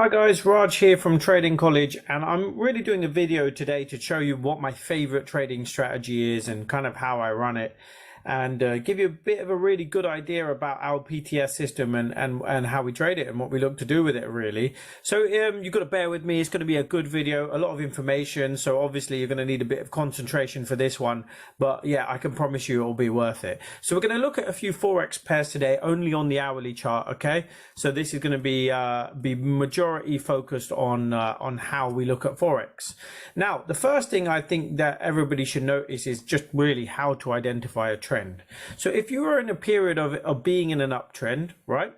Hi guys, Raj here from Trading College, and I'm really doing a video today to show you what my favorite trading strategy is and kind of how I run it, and give you a bit of a really good idea about our PTS system and how we trade it and what we look to do with it really. So you've got to bear with me. It's going to be a good video, a lot of information, so obviously you're going to need a bit of concentration for this one, but yeah, I can promise you it'll be worth it. So we're going to look at a few forex pairs today, only on the hourly chart. Okay, so this is going to be majority focused on how we look at forex. Now, the first thing I think that everybody should notice is just really how to identify a trend. So if you are in a period of being in an uptrend, right,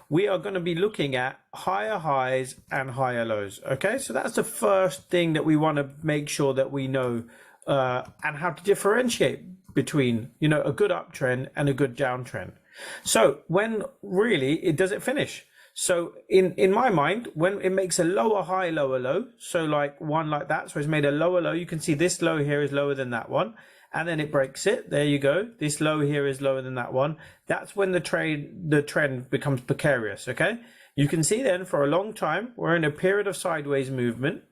we are going to be looking at higher highs and higher lows. Okay, so that's the first thing that we want to make sure that we know, and how to differentiate between, you know, a good uptrend and a good downtrend. So when really does it finish? So in my mind, when it makes a lower high, lower low, so like one like that, so it's made a lower low, you can see this low here is lower than that one, and then it breaks it. There you go. This low here is lower than that one. That's when the trend becomes precarious. Okay, you can see then for a long time we're in a period of sideways movement,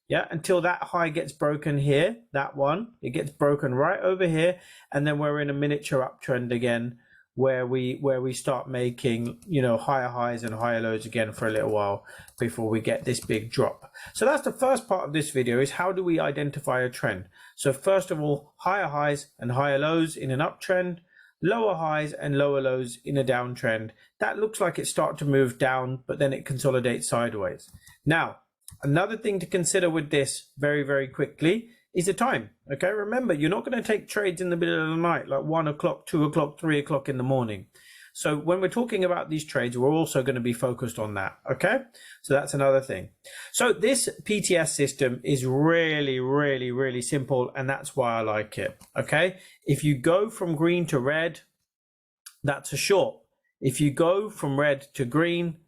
yeah, until that high gets broken here, that one, it gets broken right over here, and then we're in a miniature uptrend again, where we start making, you know, higher highs and higher lows again for a little while before we get this big drop. So that's the first part of this video, is how do we identify a trend. So first of all, higher highs and higher lows in an uptrend, lower highs and lower lows in a downtrend. That looks like it starts to move down, but then it consolidates sideways. Now, another thing to consider with this very, very quickly is the time. Okay, remember, you're not going to take trades in the middle of the night, like 1 o'clock, 2 o'clock, 3 o'clock in the morning. So when we're talking about these trades, we're also going to be focused on that. Okay, so that's another thing. So this PTS system is really, really, really simple, and that's why I like it. Okay, if you go from green to red, that's a short. If you go from red to green,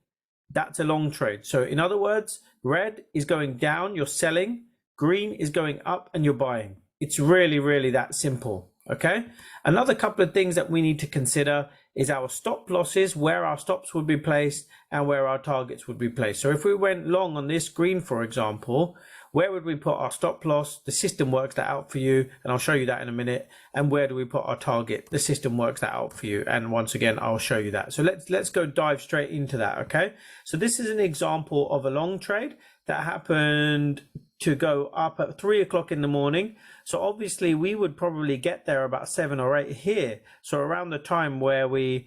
that's a long trade. So in other words, red is going down, you're selling. Green is going up and you're buying. It's really, really that simple. Okay. Another couple of things that we need to consider is our stop losses, where our stops would be placed and where our targets would be placed. So if we went long on this green, for example, where would we put our stop loss? The system works that out for you, and I'll show you that in a minute. And where do we put our target? The system works that out for you, and once again I'll show you that. So let's go dive straight into that. Okay, so this is an example of a long trade that happened to go up at 3 o'clock in the morning. So obviously we would probably get there about 7 or 8 here, so around the time where we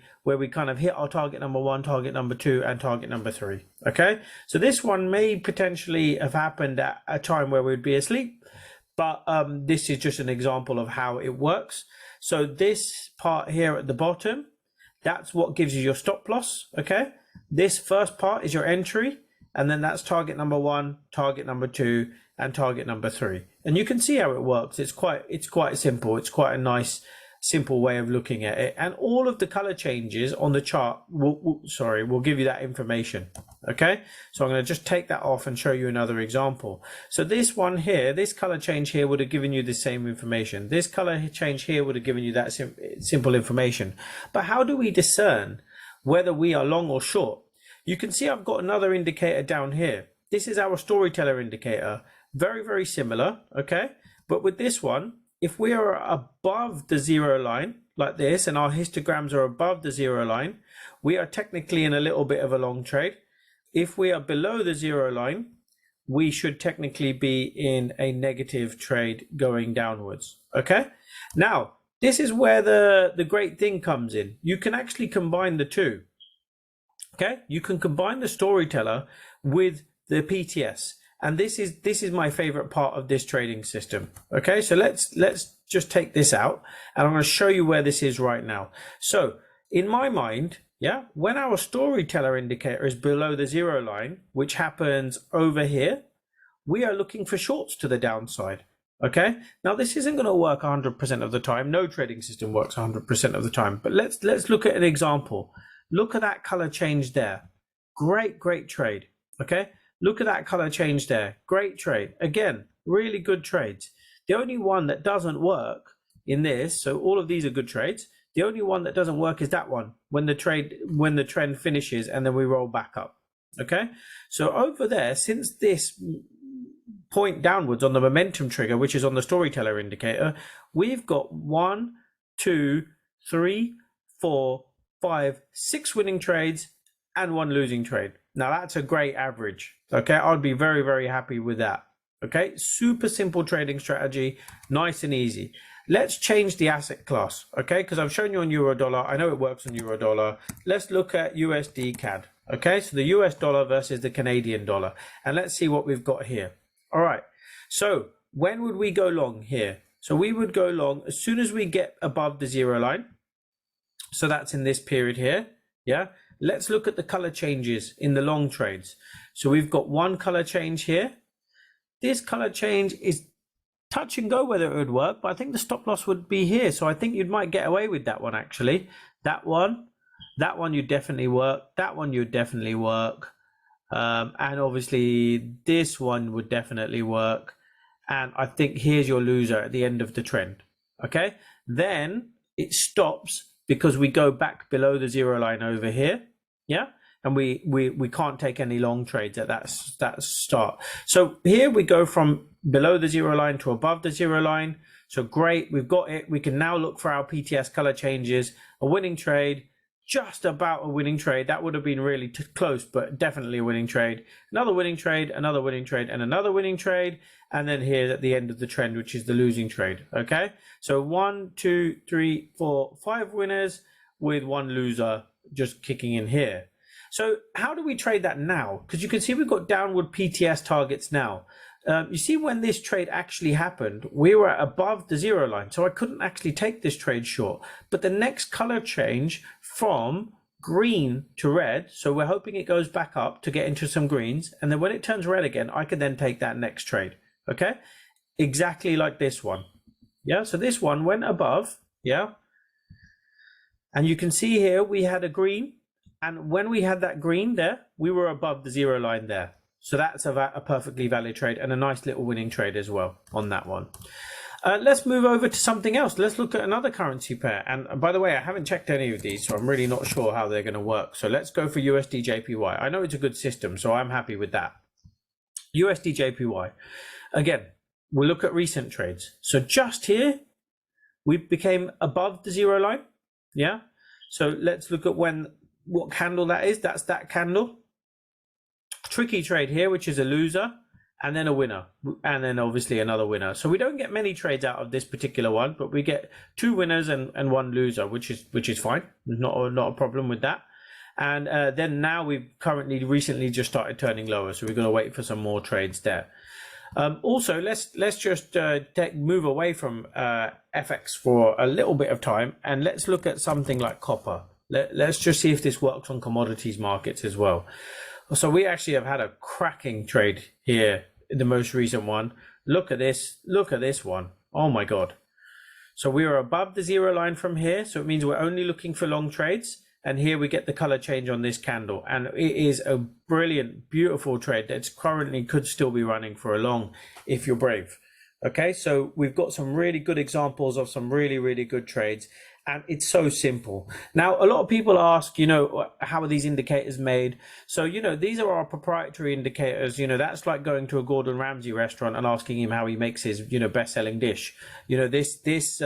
kind of hit our target number 1, target number 2 and target number 3. Okay, so this one may potentially have happened at a time where we'd be asleep, but this is just an example of how it works. So this part here at the bottom, that's what gives you your stop loss. Okay, this first part is your entry, and then that's target number 1, target number 2 and target number 3. And you can see how it works. It's quite simple. It's quite a nice simple way of looking at it, and all of the color changes on the chart will give you that information. Okay, so I'm going to just take that off and show you another example. So this one here, this color change here would have given you the same information. This color change here would have given you that simple information. But how do we discern whether we are long or short? You can see I've got another indicator down here. This is our storyteller indicator. Very, very similar. Okay, but with this one, if we are above the zero line like this, and our histograms are above the zero line, we are technically in a little bit of a long trade. If we are below the zero line, we should technically be in a negative trade going downwards. Okay, now this is where the great thing comes in. You can actually combine the two. Okay, you can combine the storyteller with the PTS, and this is my favorite part of this trading system. Okay, so let's just take this out, and I'm going to show you where this is right now. So in my mind, yeah, when our storyteller indicator is below the zero line, which happens over here, we are looking for shorts to the downside. Okay, now this isn't going to work 100% of the time. No trading system works 100% of the time, but let's look at an example. Look at that color change there. Great trade. Okay, look at that color change there. Great trade. Again, really good trades. The only one that doesn't work in this, so all of these are good trades. The only one that doesn't work is that one, when the trend finishes and then we roll back up. Okay, so over there, since this point downwards on the momentum trigger, which is on the storyteller indicator, we've got 1, 2, 3, 4, 5, 6 winning trades and 1 losing trade. Now that's a great average. Okay, I'd be very, very happy with that. Okay, super simple trading strategy, nice and easy. Let's change the asset class, okay? Because I've shown you on euro dollar. I know it works on euro dollar. Let's look at USD CAD, okay? So the US dollar versus the Canadian dollar. And let's see what we've got here. All right, so when would we go long here? So we would go long as soon as we get above the zero line. So that's in this period here, yeah? Let's look at the color changes in the long trades. So we've got one color change here. This color change is touch and go whether it would work, but I think the stop loss would be here. So I think you might get away with that one actually. That one you definitely work. That one you definitely work. And obviously this one would definitely work. And I think here's your loser at the end of the trend. Okay, then it stops because we go back below the zero line over here. Yeah, and we can't take any long trades at that start. So here we go from below the zero line to above the zero line. So great, we've got it. We can now look for our PTS color changes. A winning trade, just about a winning trade. That would have been really close, but definitely a winning trade. Another winning trade, another winning trade, and another winning trade. And then here at the end of the trend, which is the losing trade. Okay, so 1, 2, 3, 4, 5 winners with 1 loser just kicking in here. So how do we trade that now? Because you can see we've got downward PTS targets now. You see when this trade actually happened, we were above the zero line. So I couldn't actually take this trade short. But the next color change from green to red, so we're hoping it goes back up to get into some greens. And then when it turns red again, I can then take that next trade. Okay, exactly like this one. Yeah, so this one went above. Yeah. And you can see here we had a green. And when we had that green there, we were above the zero line there. So that's a perfectly valid trade and a nice little winning trade as well on that one. Let's move over to something else. Let's look at another currency pair. And by the way, I haven't checked any of these, so I'm really not sure how they're going to work. So let's go for USD JPY. I know it's a good system, so I'm happy with that. USD JPY. Again, we'll look at recent trades. So just here, we became above the zero line. Yeah. So let's look at what candle that is. That's that candle. Tricky trade here, which is a loser, and then a winner, and then obviously another winner. So we don't get many trades out of this particular one, but we get 2 winners and 1 loser, which is fine. Not a problem with that. And then now we've recently just started turning lower, so we're going to wait for some more trades there. Also, let's just move away from FX for a little bit of time, and let's look at something like copper. Let's just see if this works on commodities markets as well. So we actually have had a cracking trade here, the most recent one. Look at this one. Oh my God. So we are above the zero line from here. So it means we're only looking for long trades. And here we get the color change on this candle. And it is a brilliant, beautiful trade that's currently could still be running for a long if you're brave. Okay, so we've got some really good examples of some really, really good trades. And it's so simple. Now, a lot of people ask, how are these indicators made? So, these are our proprietary indicators. That's like going to a Gordon Ramsay restaurant and asking him how he makes his, best-selling dish. This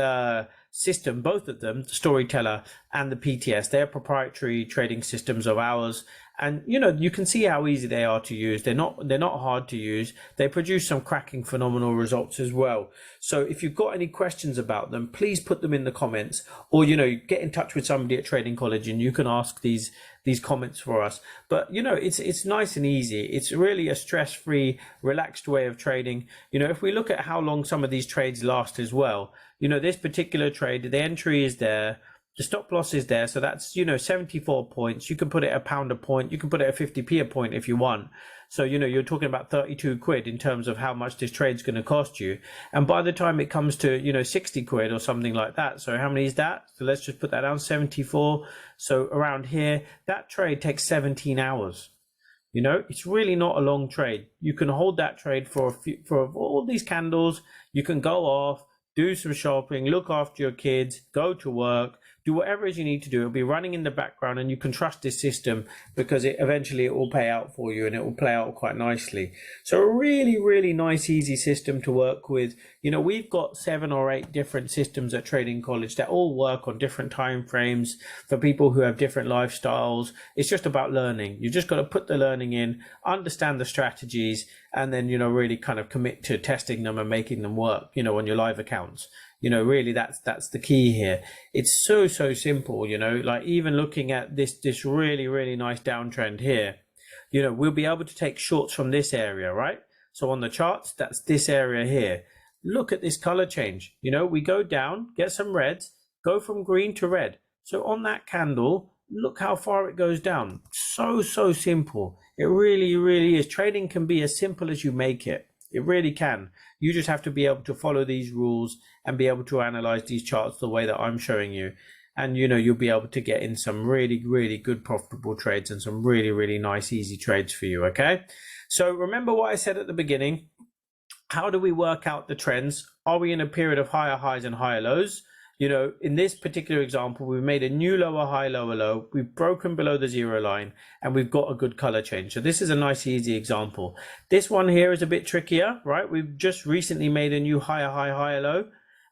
system, both of them, the Storyteller and the PTS, they're proprietary trading systems of ours. And you can see how easy they are to use. They're not hard to use. They produce some cracking, phenomenal results as well. So if you've got any questions about them, please put them in the comments, or get in touch with somebody at Trading College and you can ask these comments for us. But it's nice and easy. It's really a stress-free, relaxed way of trading. If we look at how long some of these trades last as well, this particular trade, the entry is there. The stop loss is there, so that's 74 points. You can put it £1 a point. You can put it at 50p a point if you want. So you're talking about 32 quid in terms of how much this trade's going to cost you. And by the time it comes to 60 quid or something like that, so how many is that? So let's just put that down, 74. So around here, that trade takes 17 hours. It's really not a long trade. You can hold that trade for all these candles. You can go off, do some shopping, look after your kids, go to work, do whatever it is you need to do. It'll be running in the background, and you can trust this system because eventually it will pay out for you, and it will play out quite nicely. So a really, really nice, easy system to work with. You know, we've got 7 or 8 different systems at Trading College that all work on different time frames for people who have different lifestyles. It's just about learning. You just got to put the learning in, understand the strategies, and then, you know, really kind of commit to testing them and making them work, you know, on your live accounts. You know, really that's the key here. It's so simple, you know, like even looking at this really, really nice downtrend here, you know, we'll be able to take shorts from this area, right? So on the charts, that's this area here. Look at this color change. You know, we go down, get some reds, go from green to red. So on that candle, look how far it goes down. So simple. It really, really is. Trading can be as simple as you make it. It really can. You just have to be able to follow these rules and be able to analyze these charts the way that I'm showing you. And, you know, you'll be able to get in some really, really good profitable trades and some really, really nice, easy trades for you. Okay. So remember what I said at the beginning. How do we work out the trends? Are we in a period of higher highs and higher lows? You know, in this particular example, we've made a new lower high, lower low. We've broken below the 0 line, and we've got a good color change. So this is a nice, easy example. This one here is a bit trickier, right? We've just recently made a new higher high, higher low.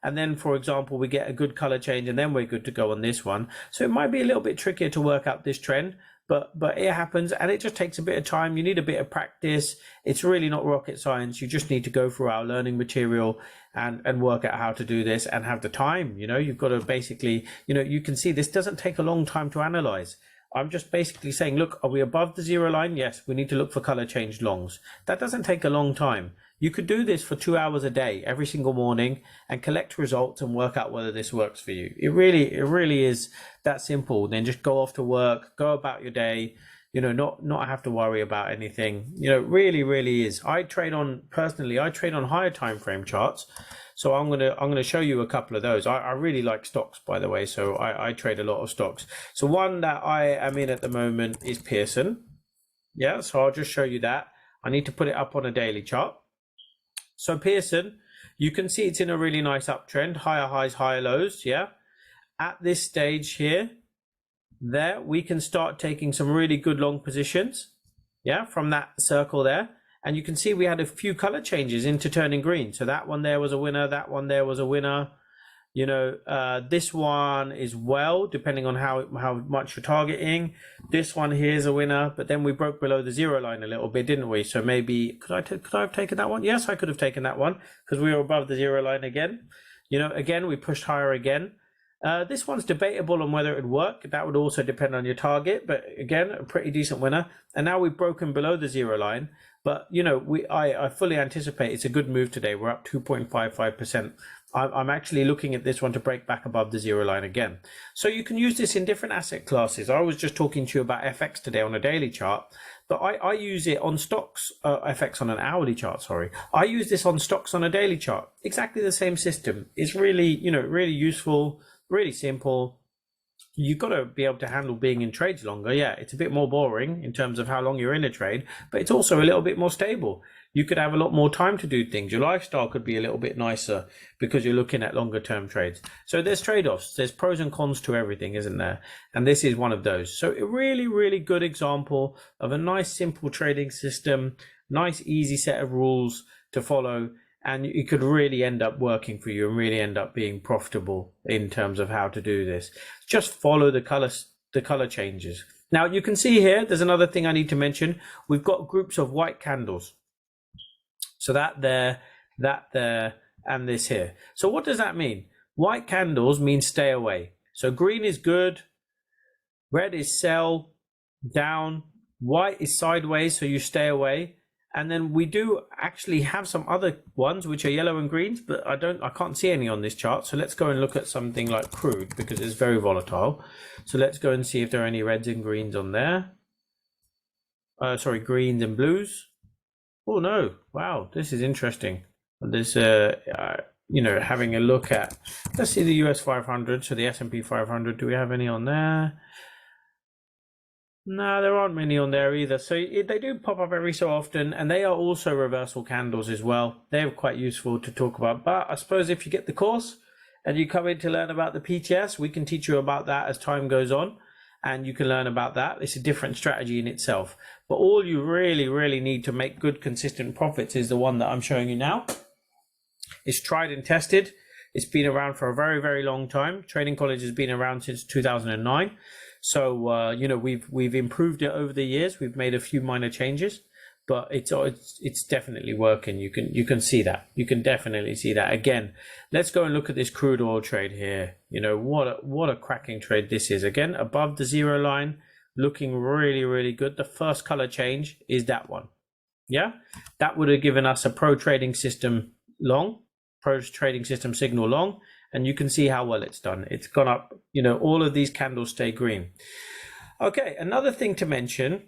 And then, for example, we get a good color change, and then we're good to go on this one. So it might be a little bit trickier to work out this trend, but it happens, and it just takes a bit of time. You need a bit of practice. It's really not rocket science. You just need to go through our learning material and work out how to do this and have the time. You know, you've got to basically, you know, you can see this doesn't take a long time to analyze. I'm just basically saying, look, are we above the 0 line? Yes, we need to look for color change longs. That doesn't take a long time. You could do this for 2 hours a day, every single morning, and collect results and work out whether this works for you. It really is that simple. Then just go off to work, go about your day, you know, not have to worry about anything. You know, really is. Personally, I trade on higher time frame charts. So I'm gonna show you a couple of those. I really like stocks, by the way. So I trade a lot of stocks. So one that I am in at the moment is Pearson. Yeah, so I'll just show you that. I need to put it up on a daily chart. So Pearson, you can see it's in a really nice uptrend, higher highs, higher lows. Yeah, at this stage here, there we can start taking some really good long positions. Yeah, from that circle there. And you can see we had a few color changes into turning green. So that one there was a winner. That one there was a winner. You know, this one is well, depending on how much you're targeting. This one here is a winner, but then we broke below the 0 line a little bit, didn't we? So maybe could I have taken that one? Yes, I could have taken that one because we were above the 0 line again. You know, again we pushed higher again. This one's debatable on whether it would work. That would also depend on your target, but again, a pretty decent winner. And now we've broken below the 0 line. But, you know, I fully anticipate it's a good move today. We're up 2.55%. I'm actually looking at this one to break back above the 0 line again. So you can use this in different asset classes. I was just talking to you about FX today on a daily chart, but I use it on stocks, FX on an hourly chart, sorry. I use this on stocks on a daily chart. Exactly the same system. It's really, you know, really useful, really simple. You've got to be able to handle being in trades longer. Yeah, it's a bit more boring in terms of how long you're in a trade, but it's also a little bit more stable. You could have a lot more time to do things. Your lifestyle could be a little bit nicer because you're looking at longer term trades. So there's trade-offs. There's pros and cons to everything, isn't there? And this is one of those. So a really, really good example of a nice, simple trading system, nice, easy set of rules to follow. And it could really end up working for you and really end up being profitable in terms of how to do this. Just follow the color changes. Now you can see here, there's another thing I need to mention. We've got groups of white candles. So that there, and this here. So what does that mean? White candles mean stay away. So green is good, red is sell, down, white is sideways, so you stay away. And then we do actually have some other ones which are yellow and greens, but I can't see any on this chart. So let's go and look at something like crude because it's very volatile. So let's go and see if there are any reds and greens on there. Sorry, greens and blues. Oh no! Wow, this is interesting. This, you know, having a look at. Let's see the US 500. So the S&P 500. Do we have any on there? No, there aren't many on there either. So they do pop up every so often, and they are also reversal candles as well. They're quite useful to talk about. But I suppose if you get the course and you come in to learn about the PTS, we can teach you about that as time goes on, and you can learn about that. It's a different strategy in itself. But all you really, really need to make good, consistent profits is the one that I'm showing you now. It's tried and tested. It's been around for a very, very long time. Trading College has been around since 2009. So, you know, we've improved it over the years. We've made a few minor changes, but it's definitely working. You can see that. You can definitely see that. Again, let's go and look at this crude oil trade here. You know, what a cracking trade this is. Again, above the zero line, looking really, really good. The first color change is that one. Yeah, that would have given us a pro trading system long, pro trading system signal long. And you can see how well it's done. It's gone up, you know, all of these candles stay green. Okay, another thing to mention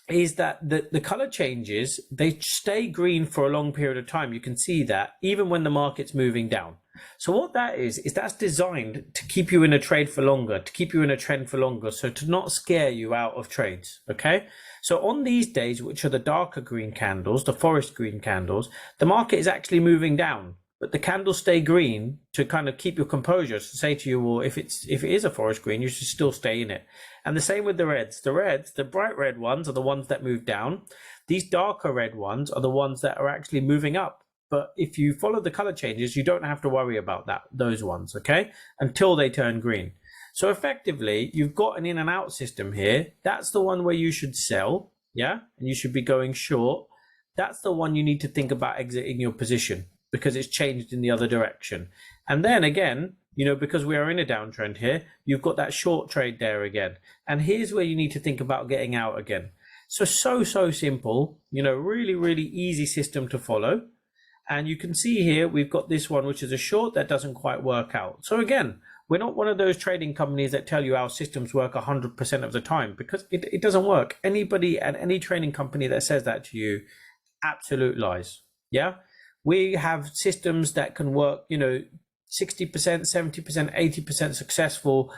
is that the color changes, they stay green for a long period of time. You can see that even when the market's moving down. So what that is that's designed to keep you in a trade for longer, to keep you in a trend for longer, so to not scare you out of trades, okay? So on these days, which are the darker green candles, the forest green candles, the market is actually moving down. But the candles stay green to kind of keep your composure, to say to you, well, if it is a forest green, you should still stay in it. And the same with the reds. The reds, the bright red ones are the ones that move down. These darker red ones are the ones that are actually moving up. But if you follow the color changes, you don't have to worry about those ones, okay? Until they turn green. So effectively, you've got an in and out system here. That's the one where you should sell, yeah? And you should be going short. That's the one you need to think about exiting your position, because it's changed in the other direction. And then again, you know, because we are in a downtrend here, you've got that short trade there again. And here's where you need to think about getting out again. So simple, you know, really, really easy system to follow. And you can see here, we've got this one, which is a short that doesn't quite work out. So again, we're not one of those trading companies that tell you our systems work 100% of the time, because it doesn't work. Anybody at any trading company that says that to you, absolute lies. Yeah. We have systems that can work, you know, 60%, 70%, 80% successful,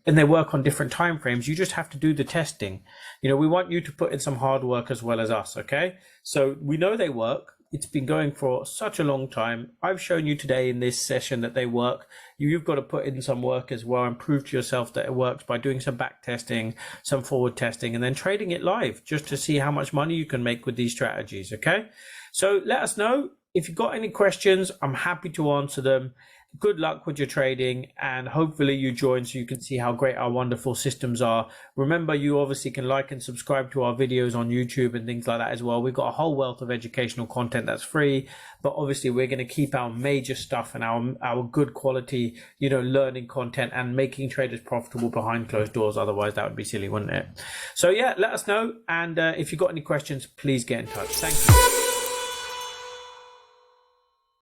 and they work on different time frames. You just have to do the testing. You know, we want you to put in some hard work as well as us, okay? So we know they work. It's been going for such a long time. I've shown you today in this session that they work. You've got to put in some work as well and prove to yourself that it works by doing some back testing, some forward testing, and then trading it live just to see how much money you can make with these strategies, okay? So let us know. If you've got any questions, I'm happy to answer them. Good luck with your trading, and hopefully you join so you can see how great our wonderful systems are. Remember, you obviously can like and subscribe to our videos on YouTube and things like that as well. We've got a whole wealth of educational content that's free, but obviously we're going to keep our major stuff and our good quality, you know, learning content and making traders profitable behind closed doors. Otherwise that would be silly, wouldn't it? So yeah, let us know. And if you've got any questions, please get in touch. Thank you.